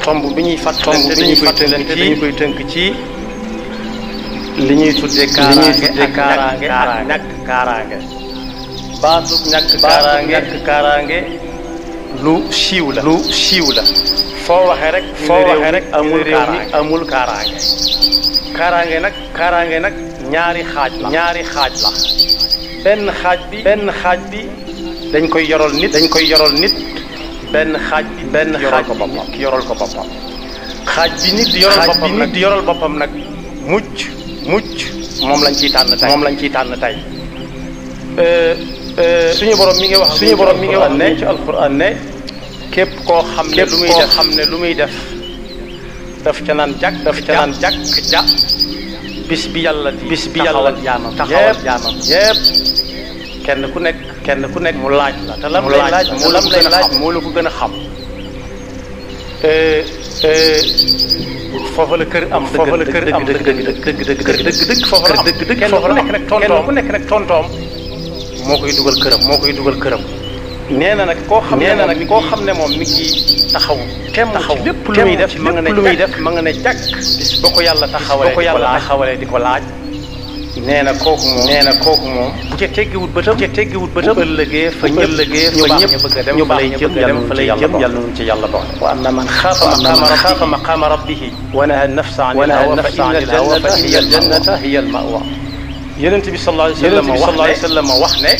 tomb bi ñuy fàttalante dañu koy tënk ci li ñuy tuddee kaaraange ak ñàkk kaaraange. baatu ñàkk kaaraange lu siiw la foo waxee rek amul kaaraange. kaaraange nag ñaari xaaj la benn xaaj bi dañ koy yoral nit benn xaaj ki yoral ko boppam xaaj bi nit di yoral boppam nag mucc moom lañ ciy tànn tey suñu borom mi ngi wax ne ci alquran ne képp koo xam ne lu muy def daf ca naan jàkk ja bis bi yàlla jaamam yépp kenn ku nekk mu laaj la te lam lay laaj moo la ko gën a xam. foofa la kër am dëgg kenn ku nekk nag tontoom moo koy dugal këram. nee na nag koo xam ne moom mi ngi taxaw lépp lu muy def ma nga ne jàkk bis boo ko yàlla taxawalee di ko laaj. nee na kooku moom bu ca teggiwut bëtam bu ëllëgee fa ñëpp bëgg a dem fa lay jëm yàlla nañu ci yàlla boole. wa amma man xaafa maqaama rabbihi wa naha nafsa anil hawa fa inna al-jannata hiya al-ma'wa. Yonent bi sallallahu alayhi wa sallam wax ne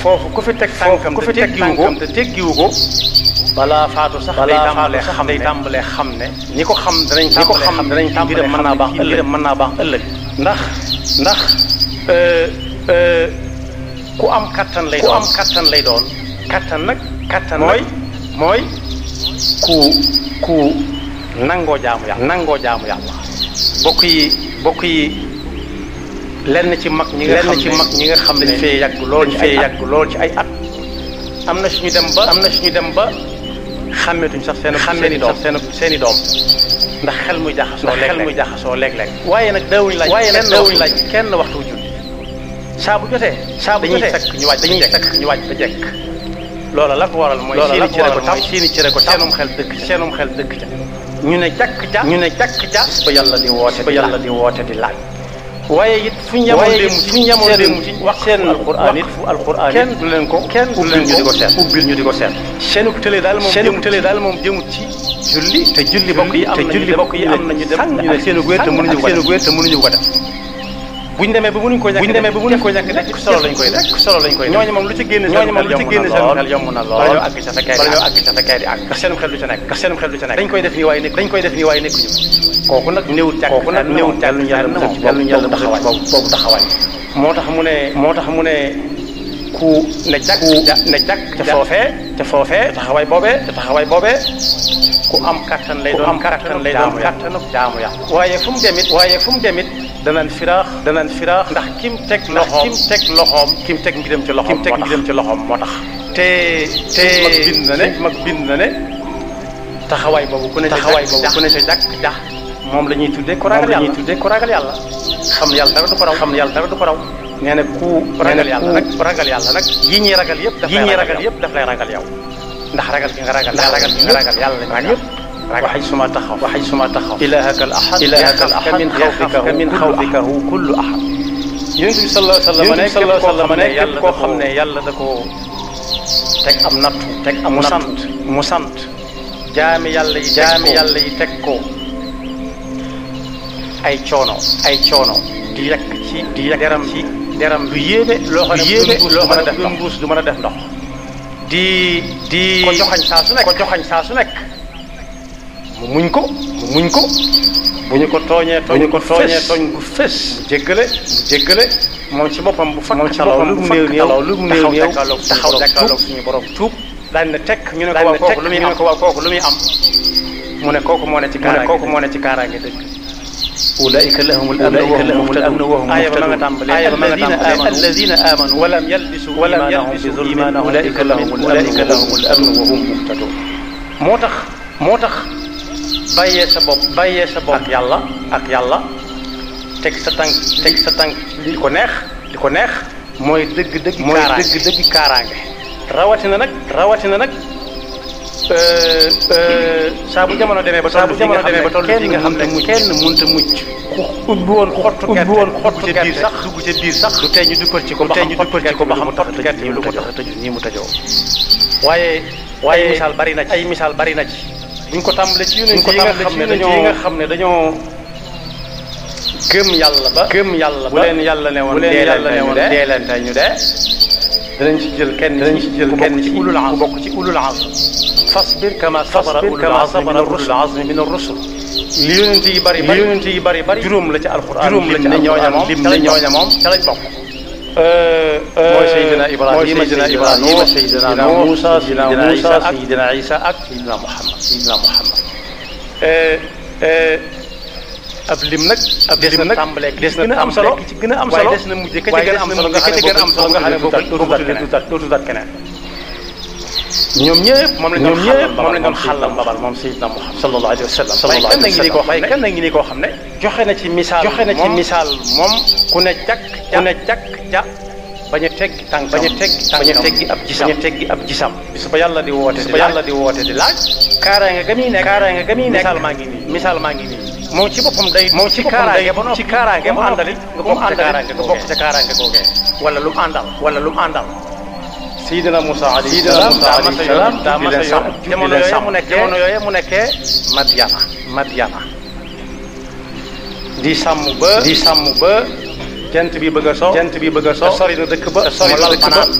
foofu ku fi teg tànkam te teggiwu ko balaa faatu sax day tàmbalee xam ne ñi ko xam danañ tàmbalee mën naa baax ëllëg. ndax ku am kattan lay doon kattan mooy ku nangoo jaamu yàlla. bokk yi lenn ci mag ñi nga xam ne dañ fee yàgg lool ci ay at am na suñu dem ba xàmmeetuñ sax seeni doom ndax xel muy jaxasoo léeg-léeg. waaye nag daawuñ laaj kenn waxtu julli saa bu jotee dañuy fekk ñu wàcc ba jekk. loola la ko waral mooy seeni cere ko tam seenum xel dëkk ca ñu ne jàkk ja ba yàlla di woote di laaj. waaye it fu ñu yemoon démb ci wax seen alquran kenn du leen ko ubbil ñu di ko seet. seenu tële daal moom jëmut ci julli te julli bokk yi am nañu dem ñu ne seenu góor te mënuñu ko def. buñ demee ba mënuñ ko ñàkk nekk solo lañ koy def ñooñu moom lu ci génn seen xel yomb na lool bala ñoo àgg ca fekkee di àgg ndax seenum xel du ca nekk dañ koy def nii waaye nekkuñu kooku nag néewut jàkk lu yàlla boobu taxawaay. moo tax mu ne ku ne jàkk ca foofee taxawaay boobee ku am kattan lay doon kattanu jaamu yàlla. waaye fu mu demit danaan firaax ndax kim teg mbiram ci loxoom moo tax. te mag bind na ne taxawaay boobu ku ne ca jàkk ja moom la ñuy tuddee ko ragal yàlla. xam yàlla dara du ko raw. nee na ku ragal yàlla nag yi ñuy ragal yëpp daf lay ragal yow ndax ragal gi nga ragal yàlla lañ ragal yëpp. وحيثما تخف إلهك الأحد من خوفك كل أحد. Yonent bi sallallahu alayhi wa sallam ne képp koo xam ne yàlla da ko teg am nattu mu sant jaami yàlla yi teg ko ay coono di yekk deram lu yéeme loo xam ne mbuus du mën a def ndox di ko joxañ saa su nekk mu muñ ko bu ñu ko tooñee tooñ gu fés mu jéggale moom ci boppam bu fakk lu mu néew taxaw jàkkaarloog suñu borom tuub daañ na tekk ñu ne ko waa kooku lu muy am mu ne kooku moo ne ci kaaraange dëgg. ulaa'ika lahumul amnu wa hum muhtadun. alladhina amanu wa lam yalbisu iimaanahum bi zulmin ulaa'ika lahumul amnu wa hum muhtadun. moo tax bàyyee sa bopp ak yàlla teg sa tànk di ko neex mooy dëgg kaaraange. rawatina nag saa bu jamono demee ba toll fii nga xam ne kenn mënut a mucc ku ubbi woon xottu gerte sax dugg ca biir sax du tee ñu duppal ci ko ba xam xottu gerte yi lu ko tax a tëju nii mu tëjoo waaye ay misaal bari na ci buñ ko tàmbalee ci yonent yi nga xam ne dañoo gëm yàlla ba bu leen yàlla ne woon dee leen tey ñu dee danañ ci jël kenn ci ulul azm bokk ci ulul azm fasbir kama sabara ulul azmi min ar-rusul li yonent yi bari juróom la ci alquran lim ne ñooña moom ca lañ bokk mooy Seydina Ibrahima Seydina Muusa Seydina Isa ak Seydina Muhammad ab lim nag des na tàmbalee des na am solo ci gën a am solo des na mujj ka ci gën a am solo nga xam ne dootu dat keneen ñoom ñëpp moom lañ doon xàllal babal moom Seydina Muhammad sallallahu alayhi wa sallam waaye kan nag ngi nii koo xam ne joxe na ci misaal moom ku ne càkk ja bañ a teggi tànk bañ a teggi ab gisam bis ba yàlla di woote di laaj kaaraange ga muy nekk misaal maa ngi nii moom ci boppam day ci kaaraange mu àndal nga bokk ca kaaraange googee wala lu mu àndal Seydina Muusa alayhi salaam daa masa yor jamono yooye mu nekkee Madyana di sàmm ba jant bi bëgg a so sori na dëkk ba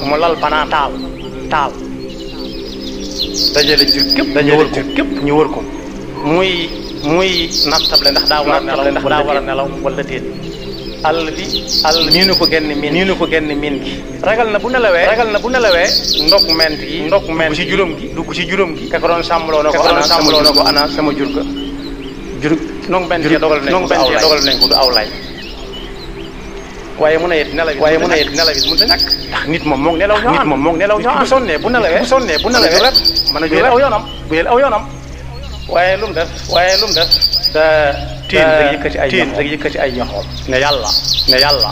mu lal panaan taal dajale jur képp ñu wër ko muy nattable ndax daa war a nelaw wala déet àll bi nii nu ko genn miin gi ragal na bu nelawee ndok ment yi dugg ci juróom gi ka ko doon sàmmloo na ko ana sama jur ga ndok ment yi dogal nañ ko du aw lay waaye mën a yet nelaw it mënut a ñàkk ndax nit moom moog nelaw ñoo bu sonnee bu nelawee rek mën a jël aw yoonam waaye lu mu def da tiit rek yëkkati ay ñoxoom ne yàlla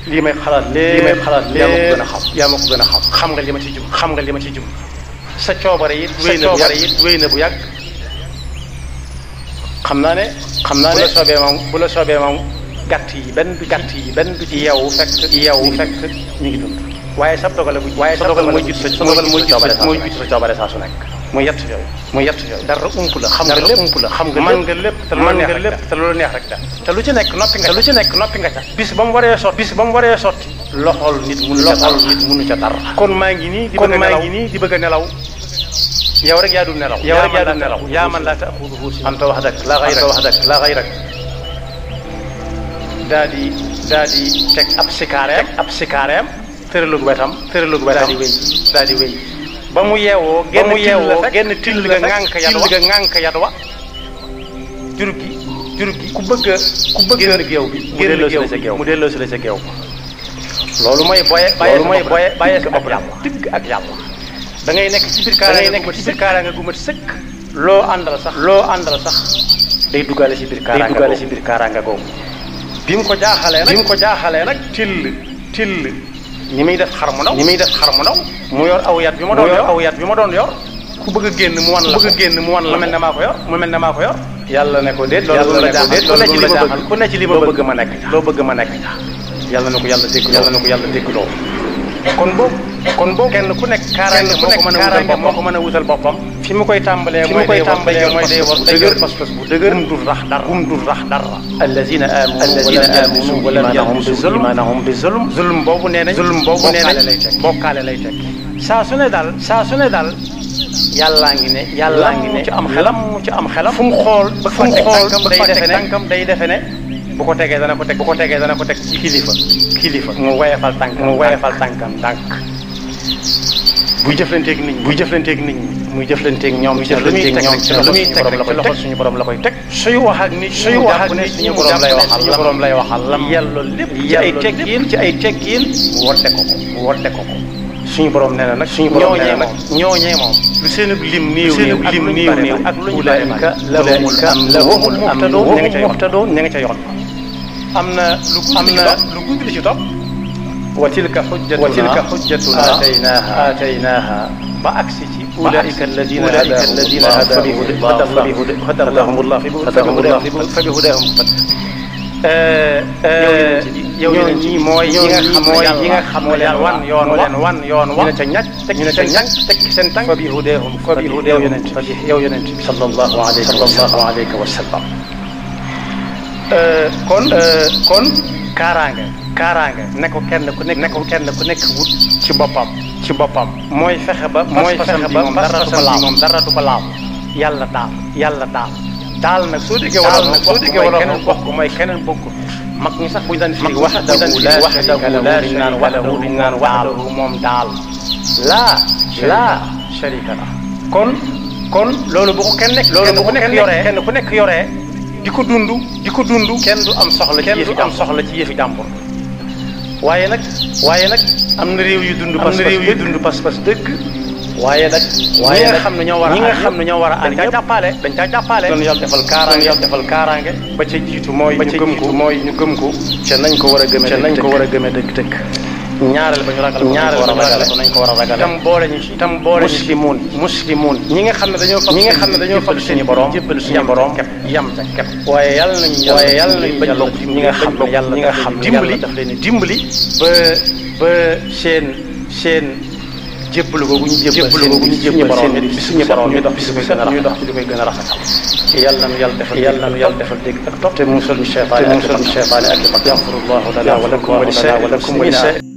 lii may xalaat yaa ma ko gën a xam xam nga li ma ci jub sa coobare it wéy na bu yàgg xam naa ne bu la soobee moom gàtt yi benn du ci yeewu fekk ñu ngi dund waaye sa dogal mooy jiitu sa coobare saa su nekk muy yett yooyu dara ump la xam nga mën nga lépp te lu neex rek def te lu ci nekk noppi nga ca bis ba mu waree sotti loxol nit mënu ca dara kon maa ngi nii di bëgg a nelaw yow rek yaa dul nelaw yaa man laa ta'xuduhu sinatun anta wahdak laa ghayrak daa di teg ab sikaareem tëralug wetam daa di wéy ba mu yeewoo genn till ga ŋànk yat wa jur gi ku bëgg génn géew bi mu delloo si la sa géew loolu mooy bàyyee sa bopp yàlla dëgg ak yàlla da ngay nekk ci biir kaaraange gu mat sëkk loo àndal sax day duggaale ci biir kaaraange googu bi mu ko jaaxalee nag till ñi muy def xar mu ndaw mu yor aw yat bi ma doon yor ku bëgg a génn mu wan la mu mel ne maa ko yor yàlla ne ko déet loolu la jaaxal ku ne ci li ma bëgg ma nekk yàlla na ko yàlla dégg loolu kon boobu kenn ku nekk kaaraange moo ko mën a wutal boppam fi mu koy tàmbalee mooy day war dëgër pas-pas bu dëgër um dul rax dara allazina amanu wa lam yalbisu imanahum bi zulm boobu nee nañ bokkaale lay teg saa su ne daal yàllaa ngi ne ci am xelam fu mu xool ba tànkam day defe ne bu ko tegee dana ko teg ci kilifa mu woyefal tànkam ndànk buy jëflanteeg nit ñi muy jëflanteeg ñoom ci lu muy teg ci loxo suñu borom la koy teg suy wax ak nit suñu borom lay waxal lam yelloo lépp ci ay teggiin mu wodde ko suñu borom nee na nag ñooñee moom lu seen lim néew ak lu ñu ulaa'ika lahumul muhtadoon ña nga ca yoon am na lu gudd li ci topp wa tilka xujjatuna aataynaaha ba agsi أولئك الذين هداهم الله فبهداهم yow ñi mooy ñi nga xam ne yàlla wan yoon wa ñu ca ñàkk teg ci seen tànk fa bi hudeehum yow yonent bi sallallahu alayhi wa sallam kon kaaraange ne ko kenn ku nekk wut ci boppam mooy fexe ba moom dara du ko laal yàlla daal nag soo déggee wala bokk mooy keneen bokk mag ñi sax buñ daan firi wahdahu moom daal laa sharika la kon loolu bu ko kenn ku nekk yoree di ko dund kenn du am soxla ci yëfi jàmbur waaye nag am na réew yu dund pas-pas dëgg waaye nag ñi nga xam ne ñoo war a ànd dañ caa jàppale doon yàlla defal kaaraange ba ca jiitu mooy ñu gëm ko ca nañ ko war a gëme dëgg ñaareel ba ñu ragal ko nañ ko war a ragale tam boole ñu ci muslimun ñi nga xam ne dañoo fab suñu borom jébbal suñu borom yam ca képp waaye yàlla nañ bañ bokk ñi nga xam ne yàlla daf leen dimbali ba seen jébbalu googu ñu jébbal suñu borom ñu dox ci di koy gën a rafetal yàlla na yàlla defal dégg ak topp te musul seytaane ak i bakkan yaxfirullahu lana wa lakum wa li